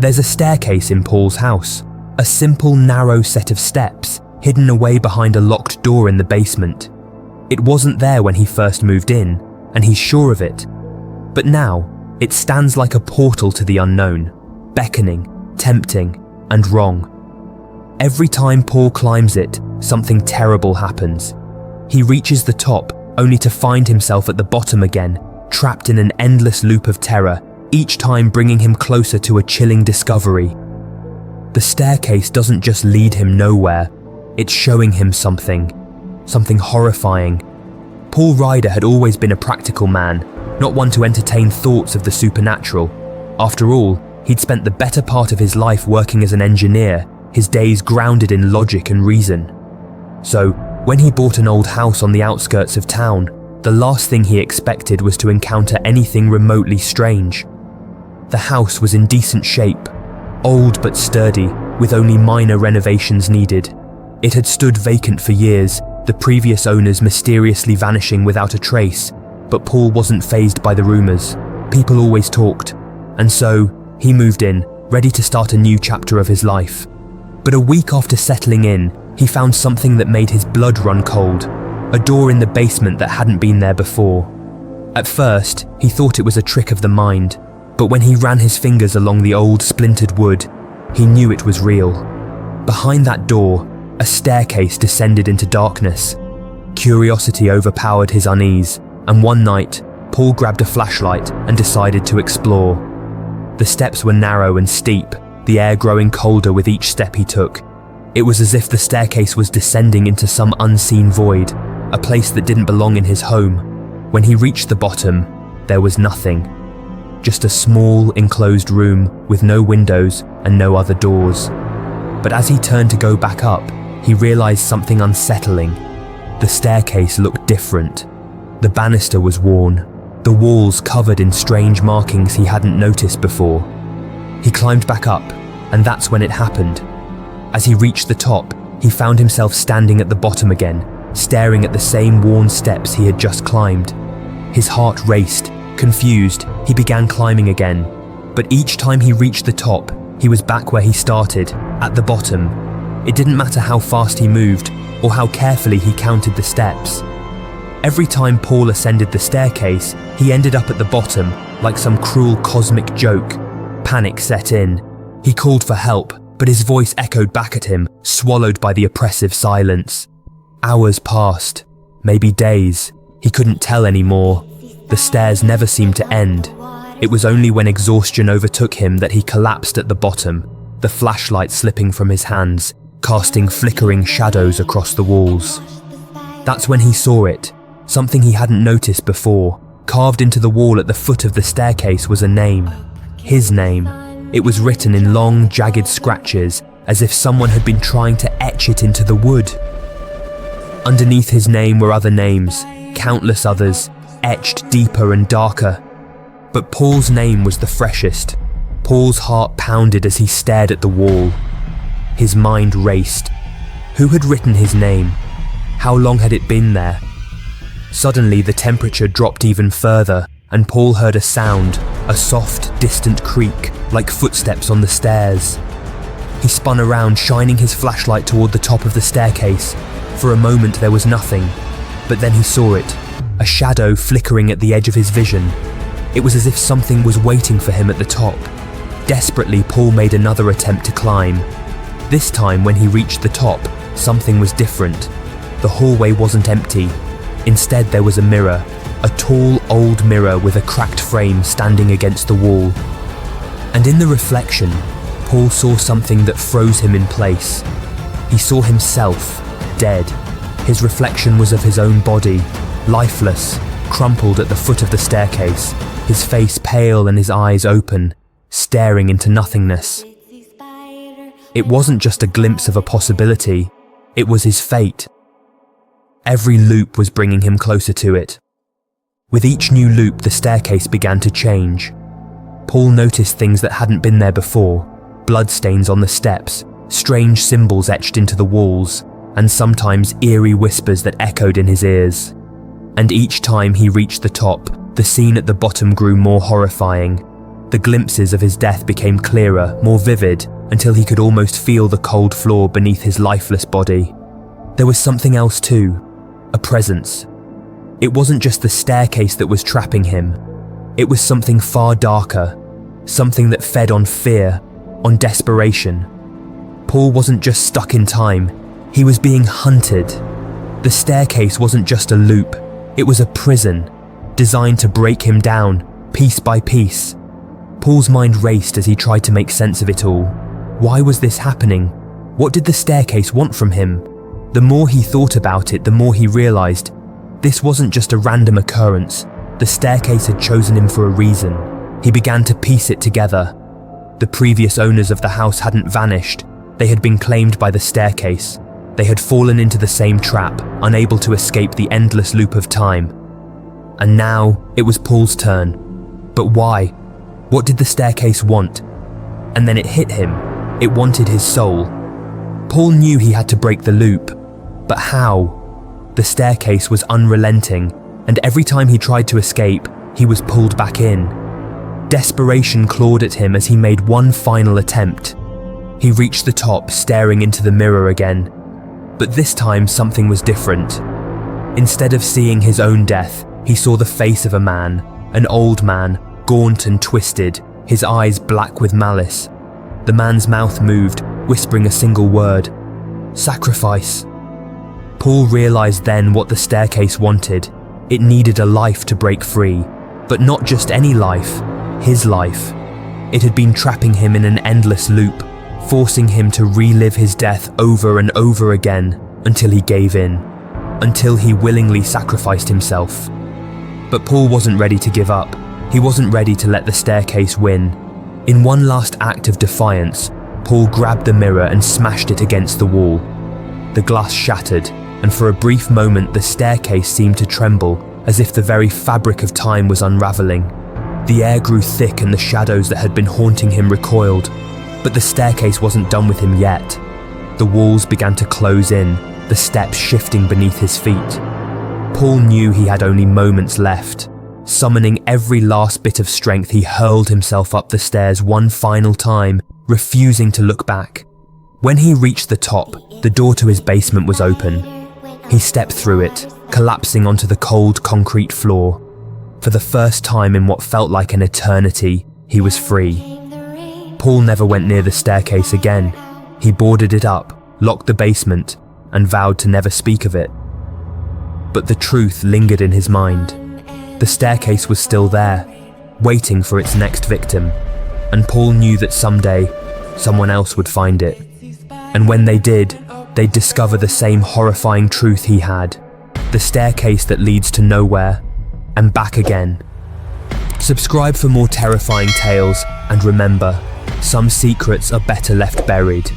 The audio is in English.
There's a staircase in Paul's house, a simple narrow set of steps hidden away behind a locked door in the basement. It wasn't there when he first moved in, and he's sure of it. But now, it stands like a portal to the unknown, beckoning, tempting, and wrong. Every time Paul climbs it, something terrible happens. He reaches the top, only to find himself at the bottom again, trapped in an endless loop of terror, each time bringing him closer to a chilling discovery. The staircase doesn't just lead him nowhere, it's showing him something horrifying. Paul Ryder had always been a practical man, not one to entertain thoughts of the supernatural. After all, he'd spent the better part of his life working as an engineer, his days grounded in logic and reason. So, when he bought an old house on the outskirts of town, the last thing he expected was to encounter anything remotely strange. The house was in decent shape, old but sturdy, with only minor renovations needed. It had stood vacant for years, the previous owners mysteriously vanishing without a trace, but Paul wasn't fazed by the rumours. People always talked, and so he moved in, ready to start a new chapter of his life. But a week after settling in, he found something that made his blood run cold, a door in the basement that hadn't been there before. At first, he thought it was a trick of the mind, but when he ran his fingers along the old splintered wood, he knew it was real. Behind that door, a staircase descended into darkness. Curiosity overpowered his unease, and one night, Paul grabbed a flashlight and decided to explore. The steps were narrow and steep, the air growing colder with each step he took. It was as if the staircase was descending into some unseen void, a place that didn't belong in his home. When he reached the bottom, there was nothing. Just a small, enclosed room with no windows and no other doors. But as he turned to go back up, he realized something unsettling. The staircase looked different. The banister was worn, the walls covered in strange markings he hadn't noticed before. He climbed back up, and that's when it happened. As he reached the top, he found himself standing at the bottom again, staring at the same worn steps he had just climbed. His heart raced. Confused, he began climbing again. But each time he reached the top, he was back where he started, at the bottom. It didn't matter how fast he moved, or how carefully he counted the steps. Every time Paul ascended the staircase, he ended up at the bottom, like some cruel cosmic joke. Panic set in. He called for help, but his voice echoed back at him, swallowed by the oppressive silence. Hours passed, maybe days. He couldn't tell anymore. The stairs never seemed to end. It was only when exhaustion overtook him that he collapsed at the bottom, the flashlight slipping from his hands, casting flickering shadows across the walls. That's when he saw it, something he hadn't noticed before. Carved into the wall at the foot of the staircase was a name. His name. It was written in long, jagged scratches, as if someone had been trying to etch it into the wood. Underneath his name were other names, countless others, etched deeper and darker. But Paul's name was the freshest. Paul's heart pounded as he stared at the wall. His mind raced. Who had written his name? How long had it been there? Suddenly the temperature dropped even further, and Paul heard a sound, a soft, distant creak, like footsteps on the stairs. He spun around, shining his flashlight toward the top of the staircase. For a moment there was nothing, but then he saw it. A shadow flickering at the edge of his vision. It was as if something was waiting for him at the top. Desperately, Paul made another attempt to climb. This time, when he reached the top, something was different. The hallway wasn't empty. Instead, there was a mirror, a tall, old mirror with a cracked frame standing against the wall. And in the reflection, Paul saw something that froze him in place. He saw himself, dead. His reflection was of his own body, lifeless, crumpled at the foot of the staircase, his face pale and his eyes open, staring into nothingness. It wasn't just a glimpse of a possibility, it was his fate. Every loop was bringing him closer to it. With each new loop, the staircase began to change. Paul noticed things that hadn't been there before, bloodstains on the steps, strange symbols etched into the walls, and sometimes eerie whispers that echoed in his ears. And each time he reached the top, the scene at the bottom grew more horrifying. The glimpses of his death became clearer, more vivid, until he could almost feel the cold floor beneath his lifeless body. There was something else too, a presence. It wasn't just the staircase that was trapping him. It was something far darker, something that fed on fear, on desperation. Paul wasn't just stuck in time, he was being hunted. The staircase wasn't just a loop, it was a prison, designed to break him down, piece by piece. Paul's mind raced as he tried to make sense of it all. Why was this happening? What did the staircase want from him? The more he thought about it, the more he realized this wasn't just a random occurrence. The staircase had chosen him for a reason. He began to piece it together. The previous owners of the house hadn't vanished. They had been claimed by the staircase. They had fallen into the same trap, unable to escape the endless loop of time. And now it was Paul's turn. But why? What did the staircase want? And then it hit him. It wanted his soul. Paul knew he had to break the loop. But how? The staircase was unrelenting, and every time he tried to escape, he was pulled back in. Desperation clawed at him as he made one final attempt. He reached the top, staring into the mirror again. But this time something was different. Instead of seeing his own death, he saw the face of a man, an old man, gaunt and twisted, his eyes black with malice. The man's mouth moved, whispering a single word: sacrifice. Paul realized then what the staircase wanted. It needed a life to break free, but not just any life, his life. It had been trapping him in an endless loop, forcing him to relive his death over and over again until he gave in, until he willingly sacrificed himself. But Paul wasn't ready to give up. He wasn't ready to let the staircase win. In one last act of defiance, Paul grabbed the mirror and smashed it against the wall. The glass shattered, and for a brief moment the staircase seemed to tremble, as if the very fabric of time was unraveling. The air grew thick and the shadows that had been haunting him recoiled. But the staircase wasn't done with him yet. The walls began to close in, the steps shifting beneath his feet. Paul knew he had only moments left. Summoning every last bit of strength, he hurled himself up the stairs one final time, refusing to look back. When he reached the top, the door to his basement was open. He stepped through it, collapsing onto the cold concrete floor. For the first time in what felt like an eternity, he was free. Paul never went near the staircase again. He boarded it up, locked the basement, and vowed to never speak of it. But the truth lingered in his mind. The staircase was still there, waiting for its next victim, and Paul knew that someday, someone else would find it. And when they did, they'd discover the same horrifying truth he had, the staircase that leads to nowhere, and back again. Subscribe for more terrifying tales, and remember, some secrets are better left buried.